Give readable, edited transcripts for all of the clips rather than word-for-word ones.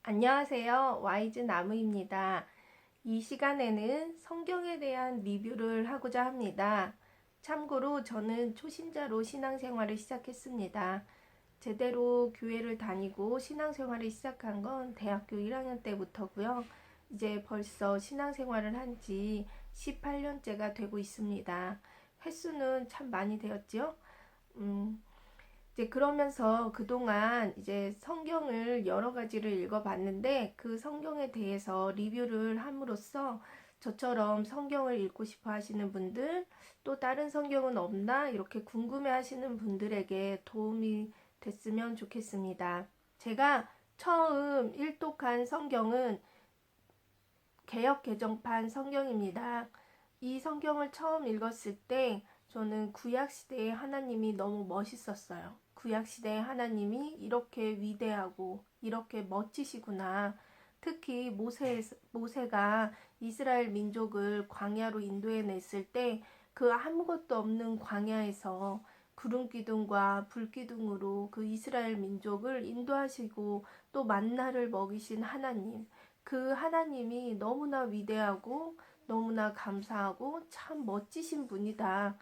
안녕하세요. 와이즈 나무입니다. 이 시간에는 성경에 대한 리뷰를 하고자 합니다. 참고로 저는 초신자로 신앙생활을 시작했습니다. 제대로 교회를 다니고 신앙생활을 시작한 건 대학교 1학년 때부터고요. 이제 벌써 신앙생활을 한 지 18년째가 되고 있습니다. 횟수는 참 많이 되었죠. 이제 그러면서 그동안 이제 성경을 여러 가지를 읽어봤는데 그 성경에 대해서 리뷰를 함으로써 저처럼 성경을 읽고 싶어 하시는 분들, 또 다른 성경은 없나 이렇게 궁금해 하시는 분들에게 도움이 됐으면 좋겠습니다. 제가 처음 일독한 성경은 개역 개정판 성경입니다. 이 성경을 처음 읽었을 때 저는 구약시대의 하나님이 너무 멋있었어요. 구약시대의 하나님이 이렇게 위대하고 이렇게 멋지시구나. 특히 모세가 이스라엘 민족을 광야로 인도해냈을 때 그 아무것도 없는 광야에서 구름기둥과 불기둥으로 그 이스라엘 민족을 인도하시고 또 만나를 먹이신 하나님, 그 하나님이 너무나 위대하고 너무나 감사하고 참 멋지신 분이다.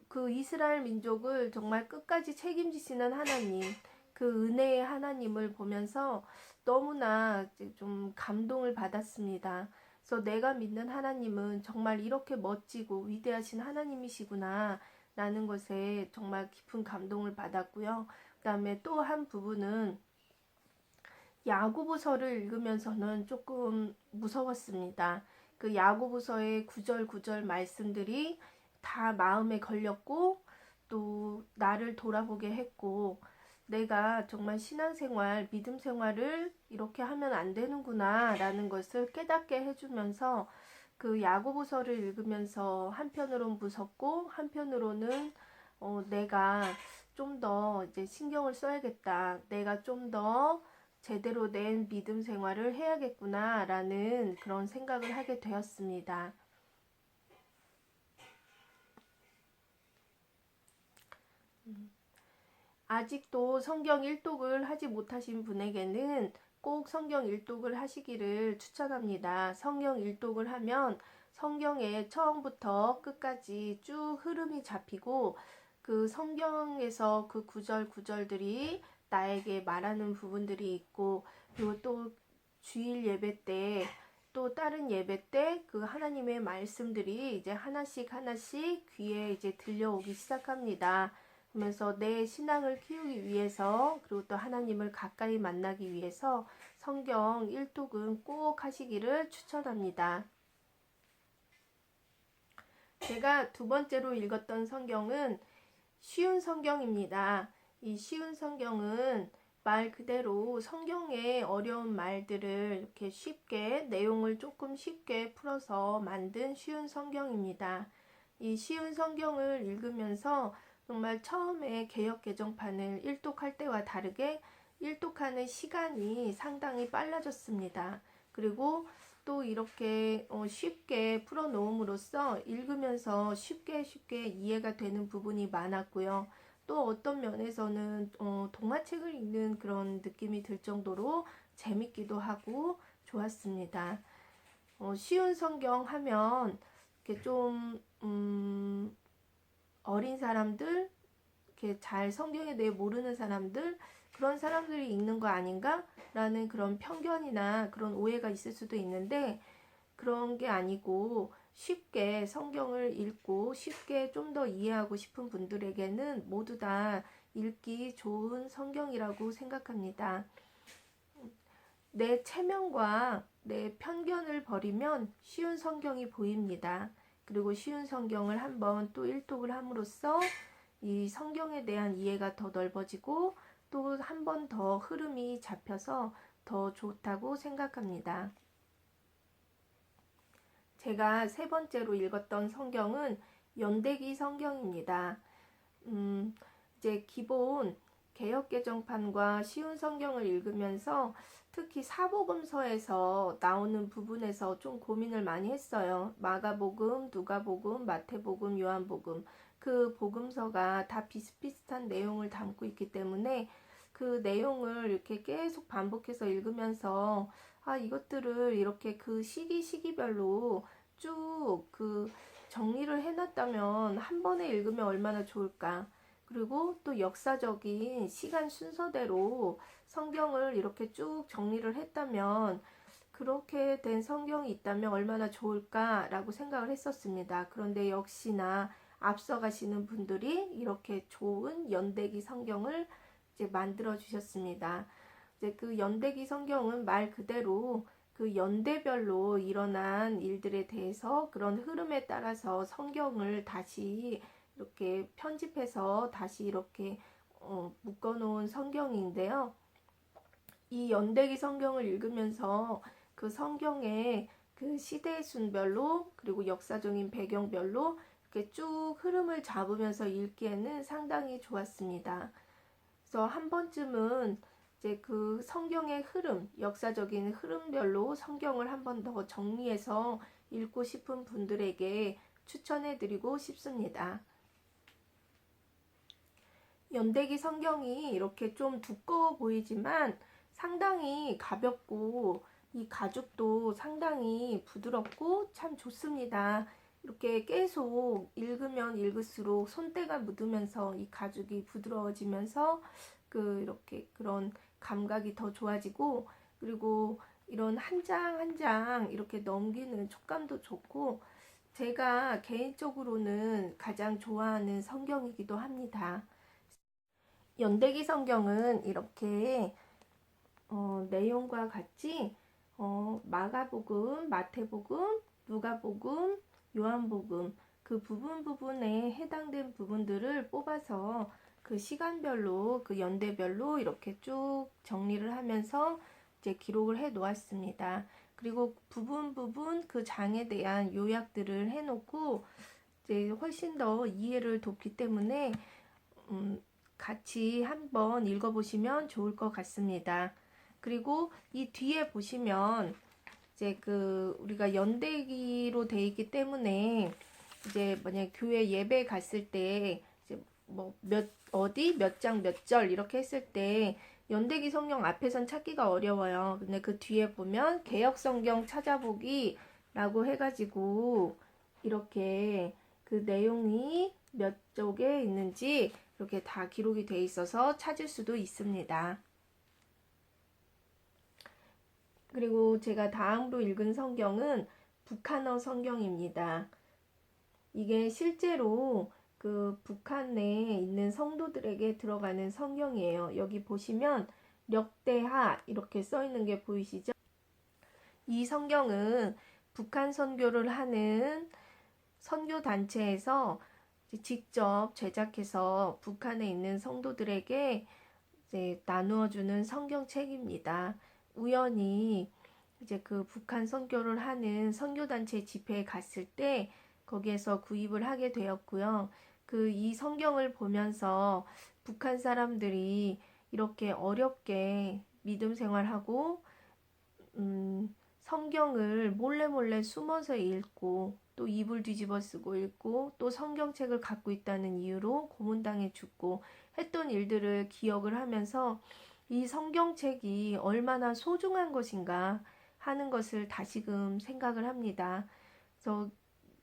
그 이스라엘 민족을 정말 끝까지 책임지시는 하나님, 그 은혜의 하나님을 보면서 너무나 좀 감동을 받았습니다. 그래서 내가 믿는 하나님은 정말 이렇게 멋지고 위대하신 하나님이시구나 라는 것에 정말 깊은 감동을 받았고요. 그 다음에 또 한 부분은 야고보서를 읽으면서는 조금 무서웠습니다. 그 야고보서의 구절구절 말씀들이 다 마음에 걸렸고 또 나를 돌아보게 했고 내가 정말 신앙생활, 믿음 생활을 이렇게 하면 안 되는구나 라는 것을 깨닫게 해주면서 그 야고보서를 읽으면서 한편으로는 무섭고 한편으로는 내가 좀 더 이제 신경을 써야겠다. 내가 좀더 제대로 된 믿음 생활을 해야겠구나 라는 그런 생각을 하게 되었습니다. 아직도 성경 일독을 하지 못하신 분에게는 꼭 성경 일독을 하시기를 추천합니다. 성경 일독을 하면 성경의 처음부터 끝까지 쭉 흐름이 잡히고 그 성경에서 그 구절구절들이 나에게 말하는 부분들이 있고 그리고 또 주일 예배 때 또 다른 예배 때 그 하나님의 말씀들이 이제 하나씩 하나씩 귀에 이제 들려오기 시작합니다. 그러면서 내 신앙을 키우기 위해서 그리고 또 하나님을 가까이 만나기 위해서 성경 일독은 꼭 하시기를 추천합니다. 제가 두 번째로 읽었던 성경은 쉬운 성경입니다. 이 쉬운 성경은 말 그대로 성경의 어려운 말들을 이렇게 쉽게 내용을 조금 쉽게 풀어서 만든 쉬운 성경입니다. 이 쉬운 성경을 읽으면서 정말 처음에 개역 개정판을 일독할 때와 다르게 일독하는 시간이 상당히 빨라졌습니다. 그리고 또 이렇게 쉽게 풀어놓음으로써 읽으면서 쉽게 이해가 되는 부분이 많았고요. 또 어떤 면에서는 동화책을 읽는 그런 느낌이 들 정도로 재밌기도 하고 좋았습니다. 쉬운 성경 하면 이렇게 좀 어린 사람들, 이렇게 잘 성경에 대해 모르는 사람들, 그런 사람들이 읽는 거 아닌가? 라는 그런 편견이나 그런 오해가 있을 수도 있는데 그런 게 아니고 쉽게 성경을 읽고 쉽게 좀 더 이해하고 싶은 분들에게는 모두 다 읽기 좋은 성경이라고 생각합니다. 내 체면과 내 편견을 버리면 쉬운 성경이 보입니다. 그리고 쉬운 성경을 한번 또 일독을 함으로써 이 성경에 대한 이해가 더 넓어지고 또 한 번 더 흐름이 잡혀서 더 좋다고 생각합니다. 제가 세 번째로 읽었던 성경은 연대기 성경입니다. 이제 기본 개역개정판과 쉬운 성경을 읽으면서 특히 사복음서에서 나오는 부분에서 좀 고민을 많이 했어요. 마가복음, 누가복음, 마태복음, 요한복음 그 복음서가 다 비슷비슷한 내용을 담고 있기 때문에 그 내용을 이렇게 계속 반복해서 읽으면서 이것들을 이렇게 그 시기별로 쭉 그 정리를 해놨다면 한 번에 읽으면 얼마나 좋을까. 그리고 또 역사적인 시간 순서대로 성경을 이렇게 쭉 정리를 했다면 그렇게 된 성경이 있다면 얼마나 좋을까라고 생각을 했었습니다. 그런데 역시나 앞서가시는 분들이 이렇게 좋은 연대기 성경을 이제 만들어 주셨습니다. 이제 그 연대기 성경은 말 그대로 그 연대별로 일어난 일들에 대해서 그런 흐름에 따라서 성경을 다시 이렇게 편집해서 다시 이렇게 묶어놓은 성경인데요. 이 연대기 성경을 읽으면서 그 성경의 그 시대 순별로 그리고 역사적인 배경별로 이렇게 쭉 흐름을 잡으면서 읽기에는 상당히 좋았습니다. 그래서 한 번쯤은 이제 그 성경의 흐름, 역사적인 흐름별로 성경을 한 번 더 정리해서 읽고 싶은 분들에게 추천해드리고 싶습니다. 연대기 성경이 이렇게 좀 두꺼워 보이지만 상당히 가볍고 이 가죽도 상당히 부드럽고 참 좋습니다. 이렇게 계속 읽으면 읽을수록 손때가 묻으면서 이 가죽이 부드러워지면서 이렇게 그런 감각이 더 좋아지고, 그리고 이런 한 장 한 장 이렇게 넘기는 촉감도 좋고, 제가 개인적으로는 가장 좋아하는 성경이기도 합니다. 연대기 성경은 이렇게 내용과 같이 마가복음, 마태복음, 누가복음, 요한복음 그 부분에 해당된 부분들을 뽑아서 그 시간별로 그 연대별로 이렇게 쭉 정리를 하면서 이제 기록을 해 놓았습니다. 그리고 부분 그 장에 대한 요약들을 해 놓고 이제 훨씬 더 이해를 돕기 때문에 같이 한번 읽어보시면 좋을 것 같습니다. 그리고 이 뒤에 보시면 이제 우리가 연대기로 돼 있기 때문에 이제 만약 교회 예배 갔을 때 이제 뭐 몇 장 몇 절 이렇게 했을 때 연대기 성경 앞에선 찾기가 어려워요. 근데 그 뒤에 보면 개역 성경 찾아보기라고 해가지고 이렇게 그 내용이 몇 쪽에 있는지 이렇게 다 기록이 돼 있어서 찾을 수도 있습니다. 그리고 제가 다음으로 읽은 성경은 북한어 성경입니다. 이게 실제로 그 북한에 있는 성도들에게 들어가는 성경이에요. 여기 보시면 력대하 이렇게 써 있는 게 보이시죠? 이 성경은 북한 선교를 하는 선교 단체에서 직접 제작해서 북한에 있는 성도들에게 이제 나누어주는 성경책입니다. 우연히 이제 그 북한 선교를 하는 선교단체 집회에 갔을 때 거기에서 구입을 하게 되었고요. 이 성경을 보면서 북한 사람들이 이렇게 어렵게 믿음 생활하고 성경을 몰래 숨어서 읽고 또 이불 뒤집어 쓰고 읽고 또 성경책을 갖고 있다는 이유로 고문당해 죽고 했던 일들을 기억을 하면서 이 성경책이 얼마나 소중한 것인가 하는 것을 다시금 생각을 합니다. 그래서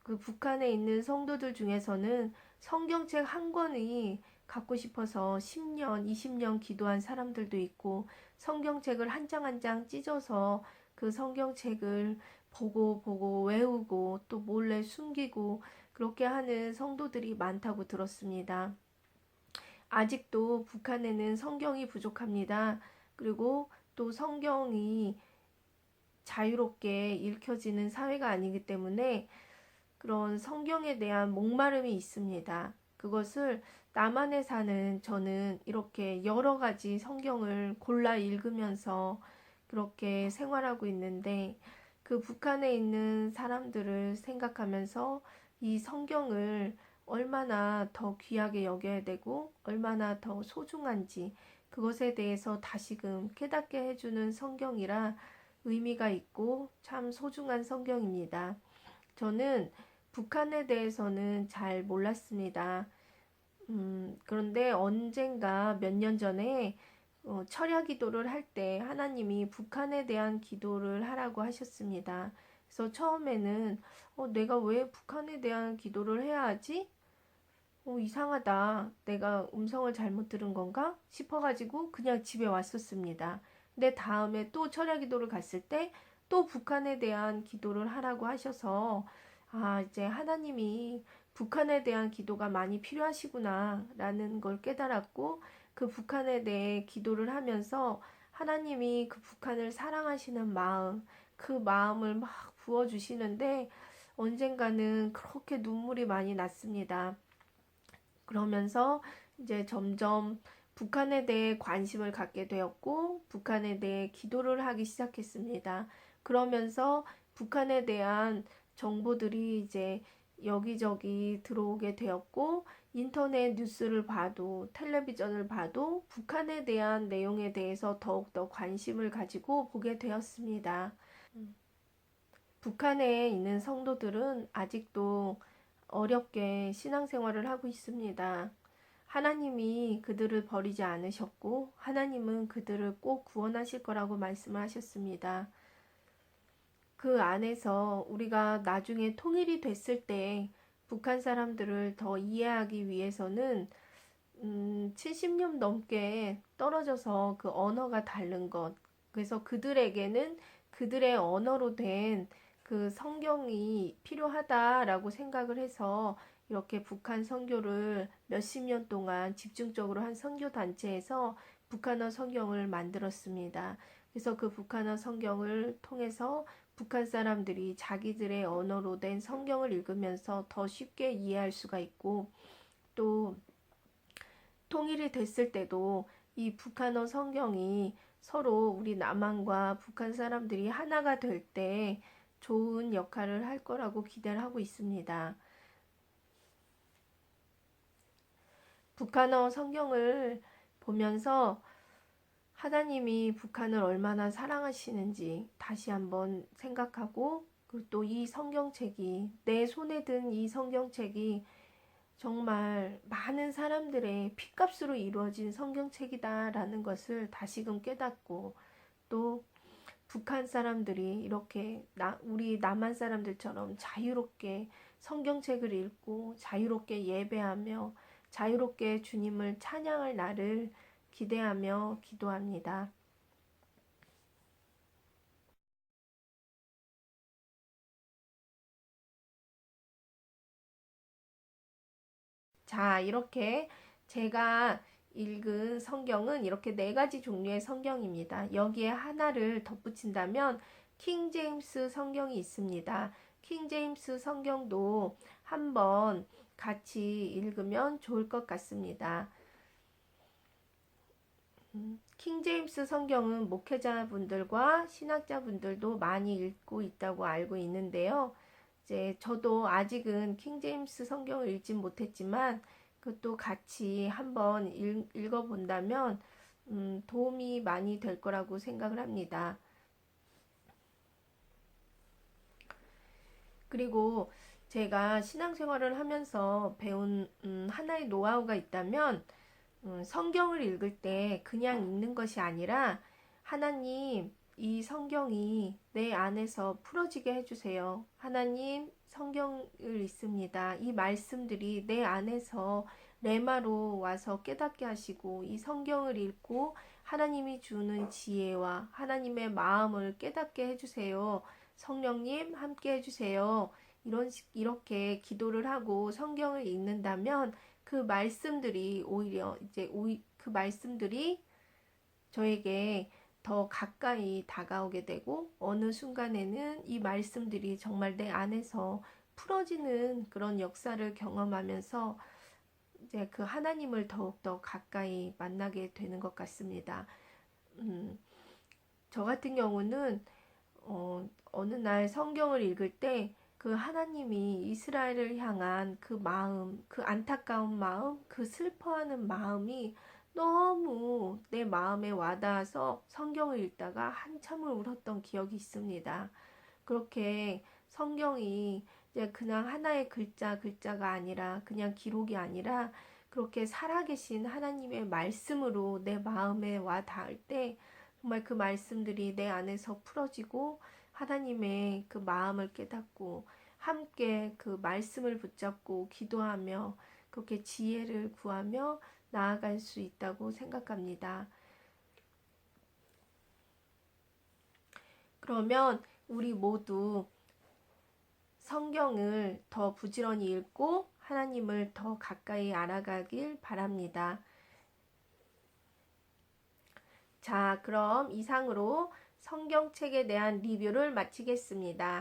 그 북한에 있는 성도들 중에서는 성경책 한 권이 갖고 싶어서 10년, 20년 기도한 사람들도 있고 성경책을 한 장 한 장 찢어서 그 성경책을 보고 외우고 또 몰래 숨기고 그렇게 하는 성도들이 많다고 들었습니다. 아직도 북한에는 성경이 부족합니다. 그리고 또 성경이 자유롭게 읽혀지는 사회가 아니기 때문에 그런 성경에 대한 목마름이 있습니다. 그것을 남한에 사는 저는 이렇게 여러 가지 성경을 골라 읽으면서 그렇게 생활하고 있는데 그 북한에 있는 사람들을 생각하면서 이 성경을 얼마나 더 귀하게 여겨야 되고 얼마나 더 소중한지 그것에 대해서 다시금 깨닫게 해주는 성경이라 의미가 있고 참 소중한 성경입니다. 저는 북한에 대해서는 잘 몰랐습니다. 그런데 언젠가 몇 년 전에 철야 기도를 할 때 하나님이 북한에 대한 기도를 하라고 하셨습니다. 그래서 처음에는 내가 왜 북한에 대한 기도를 해야 하지? 이상하다. 내가 음성을 잘못 들은 건가? 싶어가지고 그냥 집에 왔었습니다. 근데 다음에 또 철야 기도를 갔을 때 또 북한에 대한 기도를 하라고 하셔서 이제 하나님이 북한에 대한 기도가 많이 필요하시구나 라는 걸 깨달았고 그 북한에 대해 기도를 하면서 하나님이 그 북한을 사랑하시는 마음, 그 마음을 막 부어주시는데 언젠가는 그렇게 눈물이 많이 났습니다. 그러면서 이제 점점 북한에 대해 관심을 갖게 되었고 북한에 대해 기도를 하기 시작했습니다. 그러면서 북한에 대한 정보들이 이제 여기저기 들어오게 되었고 인터넷 뉴스를 봐도 텔레비전을 봐도 북한에 대한 내용에 대해서 더욱더 관심을 가지고 보게 되었습니다. 북한에 있는 성도들은 아직도 어렵게 신앙생활을 하고 있습니다. 하나님이 그들을 버리지 않으셨고 하나님은 그들을 꼭 구원하실 거라고 말씀을 하셨습니다. 그 안에서 우리가 나중에 통일이 됐을 때 북한 사람들을 더 이해하기 위해서는 70년 넘게 떨어져서 그 언어가 다른 것, 그래서 그들에게는 그들의 언어로 된 그 성경이 필요하다라고 생각을 해서 이렇게 북한 선교를 몇십 년 동안 집중적으로 한 선교 단체에서 북한어 성경을 만들었습니다. 그래서 그 북한어 성경을 통해서 북한 사람들이 자기들의 언어로 된 성경을 읽으면서 더 쉽게 이해할 수가 있고 또 통일이 됐을 때도 이 북한어 성경이 서로 우리 남한과 북한 사람들이 하나가 될 때 좋은 역할을 할 거라고 기대를 하고 있습니다. 북한어 성경을 보면서 하나님이 북한을 얼마나 사랑하시는지 다시 한번 생각하고 또 이 성경책이 내 손에 든 이 성경책이 정말 많은 사람들의 핏값으로 이루어진 성경책이다라는 것을 다시금 깨닫고 또 북한 사람들이 이렇게 우리 남한 사람들처럼 자유롭게 성경책을 읽고 자유롭게 예배하며 자유롭게 주님을 찬양할 날을 기대하며 기도합니다. 자, 이렇게 제가 읽은 성경은 이렇게 네 가지 종류의 성경입니다. 여기에 하나를 덧붙인다면 킹 제임스 성경이 있습니다. 킹 제임스 성경도 한번 같이 읽으면 좋을 것 같습니다. 킹 제임스 성경은 목회자분들과 신학자분들도 많이 읽고 있다고 알고 있는데요. 이제 저도 아직은 킹 제임스 성경을 읽진 못했지만 그것도 같이 한번 읽어본다면 도움이 많이 될 거라고 생각을 합니다. 그리고 제가 신앙생활을 하면서 배운 하나의 노하우가 있다면 성경을 읽을 때 그냥 읽는 것이 아니라 하나님 이 성경이 내 안에서 풀어지게 해주세요. 하나님 성경을 읽습니다. 이 말씀들이 내 안에서 레마로 와서 깨닫게 하시고 이 성경을 읽고 하나님이 주는 지혜와 하나님의 마음을 깨닫게 해주세요. 성령님 함께 해주세요. 이렇게 기도를 하고 성경을 읽는다면 그 말씀들이 오히려 그 말씀들이 저에게 더 가까이 다가오게 되고 어느 순간에는 이 말씀들이 정말 내 안에서 풀어지는 그런 역사를 경험하면서 이제 그 하나님을 더욱더 가까이 만나게 되는 것 같습니다. 저 같은 경우는 어느 날 성경을 읽을 때 그 하나님이 이스라엘을 향한 그 마음, 그 안타까운 마음, 그 슬퍼하는 마음이 너무 내 마음에 와닿아서 성경을 읽다가 한참을 울었던 기억이 있습니다. 그렇게 성경이 이제 그냥 하나의 글자가 아니라 그냥 기록이 아니라 그렇게 살아계신 하나님의 말씀으로 내 마음에 와 닿을 때 정말 그 말씀들이 내 안에서 풀어지고 하나님의 그 마음을 깨닫고 함께 그 말씀을 붙잡고 기도하며 그렇게 지혜를 구하며 나아갈 수 있다고 생각합니다. 그러면 우리 모두 성경을 더 부지런히 읽고 하나님을 더 가까이 알아가길 바랍니다. 자, 그럼 이상으로 성경책에 대한 리뷰를 마치겠습니다.